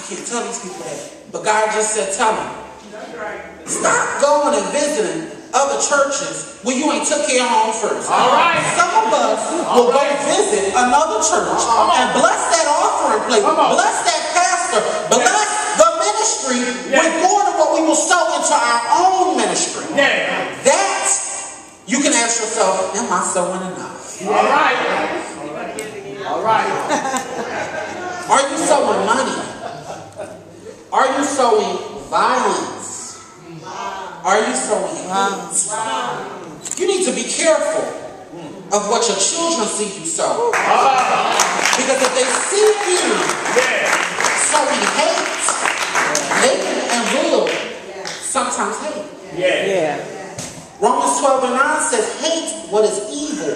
can't tell these people that. But God just said, tell them. Stop going and visiting other churches where you ain't took care of home first. All right. Some of us will go visit another church and bless that offering plate, bless that pastor, bless the ministry with more than what we will sow into our own ministry. That, you can ask yourself, am I sowing enough? All right. All right. Are you sowing money? Are you sowing violence? Are you sowing hate? You need to be careful of what your children see you sow. Because if they see you sowing hate, they can and will sometimes hate. Romans 12:9 says, hate what is evil.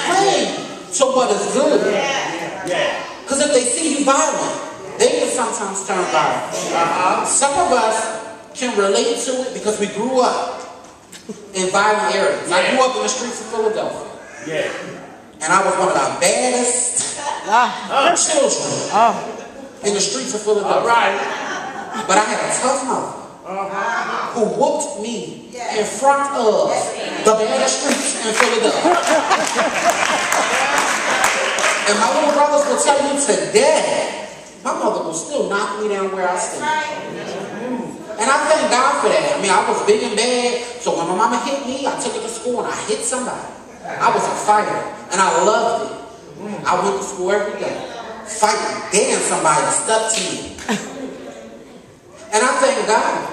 Cling to what is good. Because if they see you violent, they can sometimes turn violent. Some of us can relate to it because we grew up in violent areas. I grew up in the streets of Philadelphia. And I was one of the baddest children in the streets of Philadelphia. But I had a tough mother who whooped me in front of the baddest streets in Philadelphia. And my little brothers will tell you today, my mother will still knock me down where I stand. And I thank God for that. I mean, I was big and bad, so when my mama hit me, I took it to school and I hit somebody. I was a fighter, and I loved it. I went to school every day, fighting, daring somebody to step to me. And I thank God,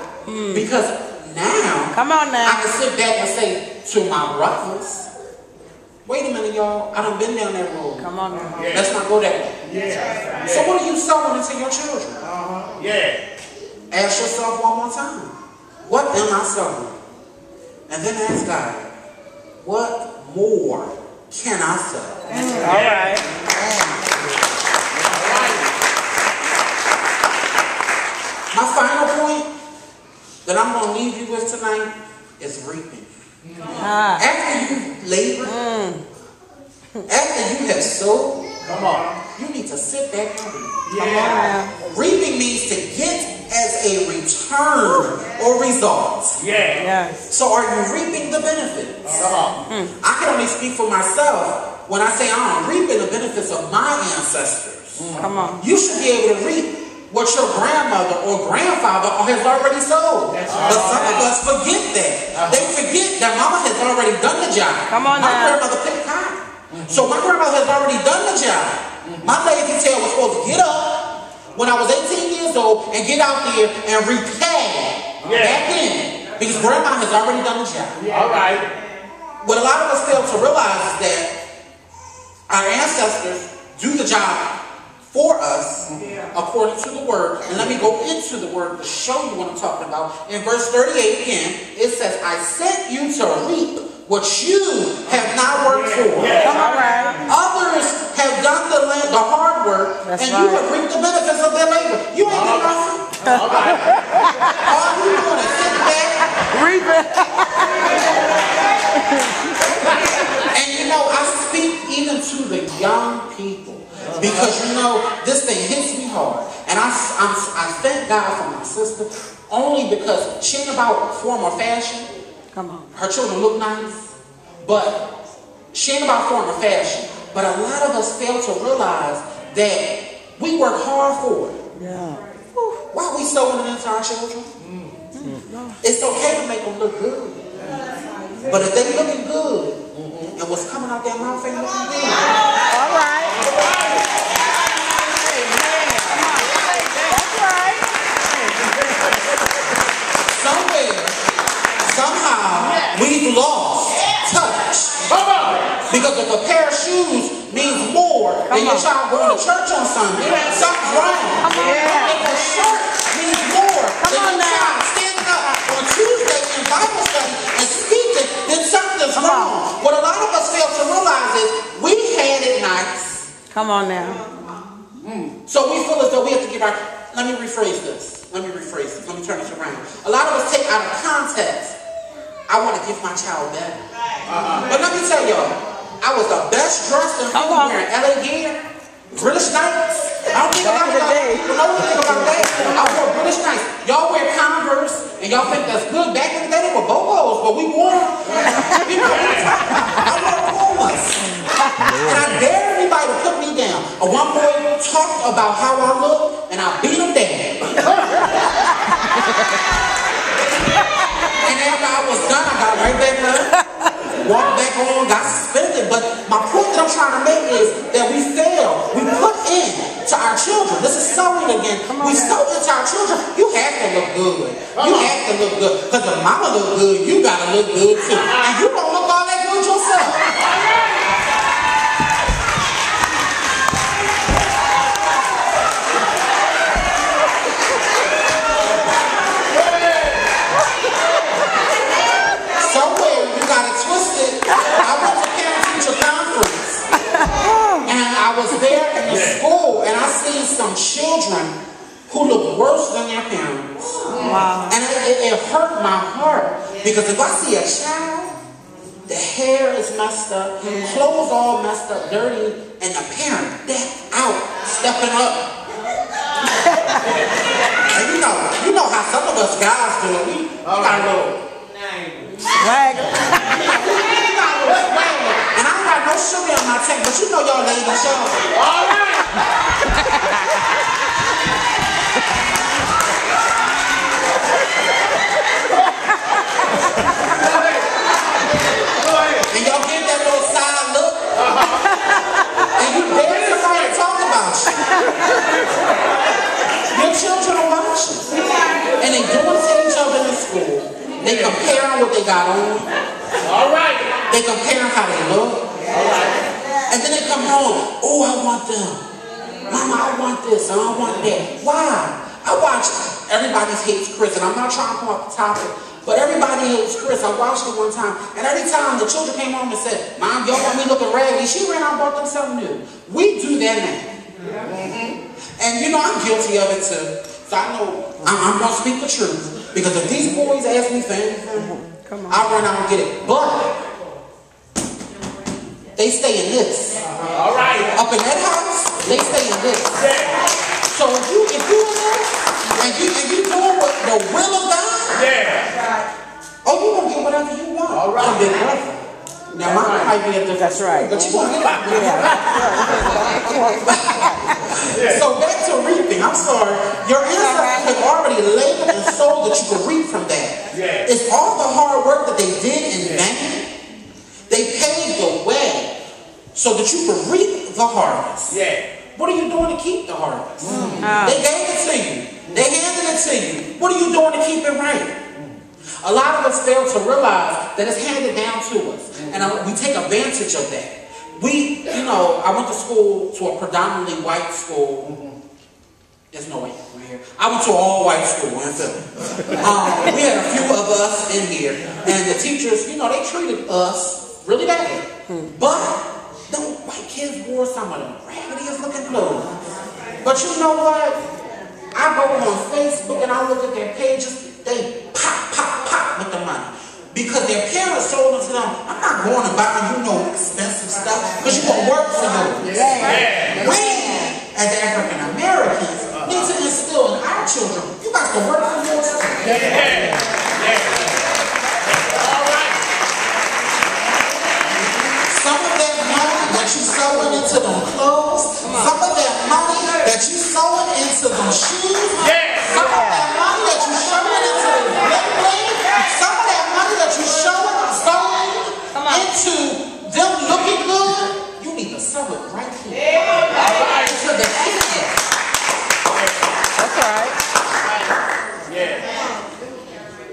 because now, I can sit back and say to my brothers, wait a minute, y'all, I done been down that road. Let's not go that way. So what are you sowing into your children? Ask yourself one more time, what am I sowing? And then ask God, what more can I sow? All right. My final point that I'm going to leave you with tonight is reaping. After you labor, after you have sowed, you need to sit back and reap. Reaping means to get as a return or result. So are you reaping the benefits? I can only speak for myself when I say I'm reaping the benefits of my ancestors. You should be able to reap what your grandmother or grandfather has already sold. But some of us forget that. They forget that mama has already done the job. My grandmother picked cotton. So my grandmother has already done the job. My lazy tail was supposed to get up when I was 18 years old and get out there and repay back then. Because grandma has already done the job. What a lot of us fail to realize is that our ancestors do the job for us according to the word. And let me go into the word to show you what I'm talking about. In verse 38 again, it says, I sent you to reap what you have not worked for. Others have done the hard work, and you have reaped the benefits of their labor. You ain't done nothing. All you doing is sitting back, reaping. And you know, I speak even to the young people. Because you know, this thing hits me hard. And I thank God for my sister, only because she ain't about form or fashion. Her children look nice, but she ain't about form or fashion. But a lot of us fail to realize that we work hard for it. Why are we sowing it into our children? It's okay to make them look good. But if they looking good, and what's coming out their mouth ain't looking good. Somehow, we've lost touch. Because if a pair of shoes means more than your child going to church on Sunday, something's wrong. If a shirt means more than your child standing up on Tuesday in Bible study and speaking, then something's wrong. What a lot of us fail to realize is we had it nice. So we feel as though we have to give our... Let me rephrase this. Let me turn this around. A lot of us take out of context, I want to give my child better. But let me tell y'all, I was the best dressed in people wearing LA gear, British nights. don't think about that. When I think about that, I wore British Knights. Y'all wear Converse, and y'all think that's good. Back in the day, they were Bobos, but we wore them. You know, I wore Pumas. And I dare anybody to put me down. One boy talked about how I look, and I beat him down. And after I was done, I got right back up, walked back on, got suspended. But my point that I'm trying to make is that we fail. We put in to our children. This is sowing again. We sow into our children. You have to look good. You have to look good. Because if mama look good, you got to look good too. And you don't look all that good yourself. Some children who look worse than their parents. Wow. And it hurt my heart because if I see a child, the hair is messed up, clothes all messed up, dirty, and the parent decked out, stepping up. And you know how some of us guys do it. We got a little swagger. We got a little swagger. And I don't got no sugar on my tank, but you know y'all ladies, y'all. All right. And y'all give that little side look, and you dare somebody to talk about you. Your children are watching, and they doing to each other in school. They comparing what they got on. All right. They comparing how they look. All right. And then they come home. Oh, I want them. Mama, I want this, and I want that. Why? I watch Everybody Hates Chris, and I'm not trying to come up the topic, but Everybody Hates Chris. I watched it one time, and every time the children came home and said, Mom, y'all want me looking raggedy, she ran out and bought them something new. We do that now. And you know, I'm guilty of it too. So I know I'm going to speak the truth, because if these boys ask me for anything, I'll run out and get it. But they stay in this. All right. Up in that house, they stay in this. So if you in this, and you doing what the will of God, oh, you gonna get whatever you want. All right. From Big Brother. Now mine might be a different. That's right. But you gonna get it. So back to reaping. I'm sorry. Your ancestors have already labored and sowed that you can reap from that. It's all the hard work that they did in vain. They paved the way so that you can reap the harvest. What are you doing to keep the harvest? They gave it to you. They handed it to you. What are you doing to keep it right? A lot of us fail to realize that it's handed down to us. And we take advantage of that. I went to school, to a predominantly white school. There's no way right here. I went to an all-white school in Philly. We had a few of us in here. And the teachers, they treated us really bad. But the white kids wore some of the raggediest looking clothes. But you know what? I go on Facebook and I look at their pages. They pop with the money. Because their parents told them to them, I'm not going to buy you no expensive stuff because you're going to work for yours. We, as African Americans, need to instill in our children, you got to work for yours too. All right. Some of that money that you sewing into them clothes, some of that money that you sewing into them shoes, some of that money that you sewing into the bling, some of that money that you sewing into them looking good, you need to sew it right here. To the kingdom. That's right.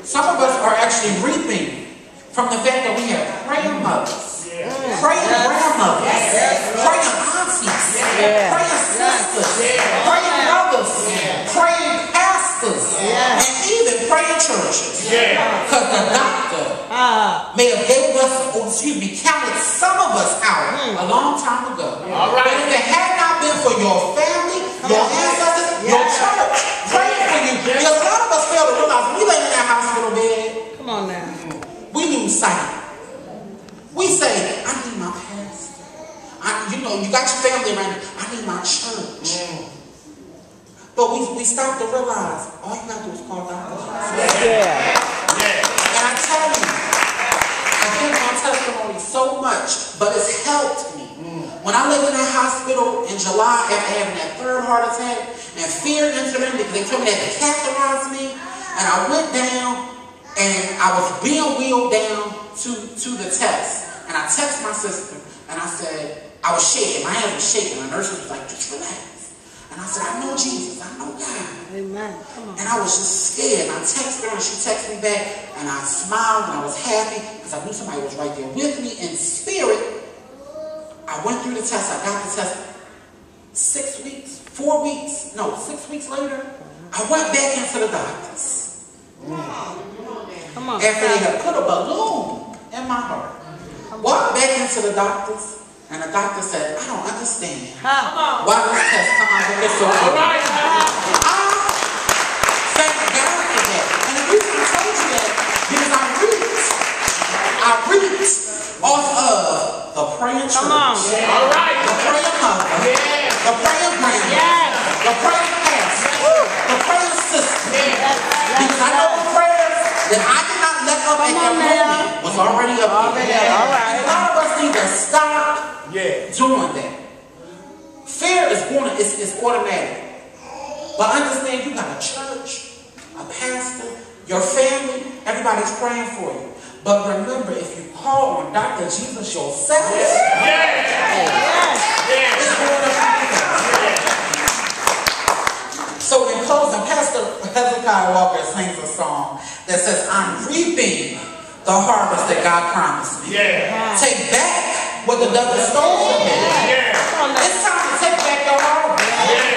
Some of us are actually reaping from the fact that we have praying mothers, praying grandmothers, praying aunties, praying sisters, praying brothers, praying pastors, and even praying churches. Because the doctor may have counted some of us out a long time ago. But if it had not been for your family, your ancestors, your church praying for you, because a lot of us fail to realize we lay in that hospital bed. Come on now. We lose sight. We say, I need my pastor. You got your family around you. I need my church. But we start to realize all you got to do is call Dr. Jesus. Yeah. And I tell you, I give my testimony so much, but it's helped me. When I lived in that hospital in July after having that third heart attack, and fear entered in because they told me they had to catheterize me, and I went down and I was being wheeled down to the test. And I texted my sister and I said, I was shaking, my hands were shaking. The nurse was like, just relax. And I said, I know Jesus, I know God. Amen. And I was just scared. And I texted her and she texted me back. And I smiled and I was happy because I knew somebody was right there with me in spirit. I went through the test. I got the test 6 weeks later. I went back into the doctors. Come on. After they had put a balloon in my heart. Walked back into the doctors. And the doctor said, I don't understand why this test come out with this so good. I thank God for that. And the reason I told you that, because I reached off of the praying church, the praying mother, the praying grandma, the praying pastor, the praying sister. Because I know the prayers that I did not let up at that moment was already up there. And a lot of us need to stop doing that. Fear is it's automatic. But understand you got a church, a pastor, your family, everybody's praying for you. But remember, if you call on Dr. Jesus yourself, it's going to happen. So in closing, Pastor Hezekiah Walker sings a song that says, I'm reaping the harvest that God promised me. Take back what the devil stole from me. It's time to take back your harvest.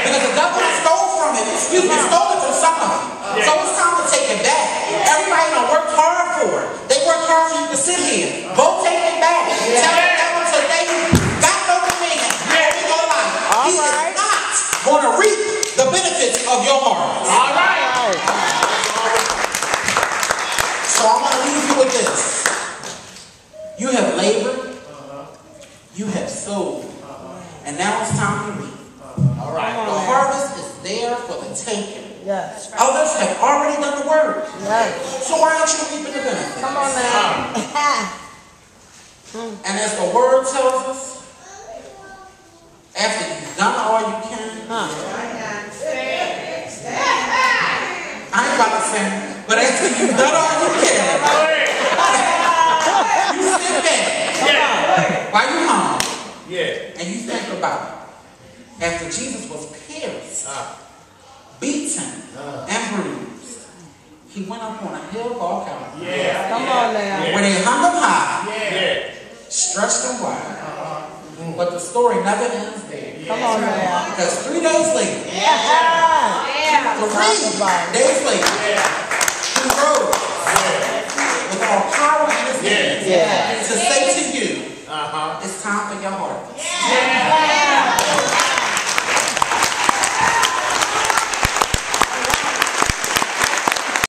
Because the devil stole from it. Stole it from somebody. So it's time to take it back. Everybody done worked hard for it. They worked hard for you to sit here. Go take it back. Tell the devil today you got no dominion over your life. He is not going to reap the benefits of your harvest. So I'm going to leave you with this. You have labored. You have sowed. And now it's time to reap. The harvest is there for the taking. Others have already done the work. So why aren't you reaping the benefits? Come on now. And as the word tells us, after you've done all you can, I ain't about to sing, but after you've done all you can, you sit back while you home, and you think about it. After Jesus was pierced, beaten, and bruised, he went up on a hill called Calvary. Come on now. Where they hung him high, stretched him wide. But the story never ends there. Come on now. Because 3 days later, 3 days later, he rose with all power in his hands to say to you, it's time for your harvest.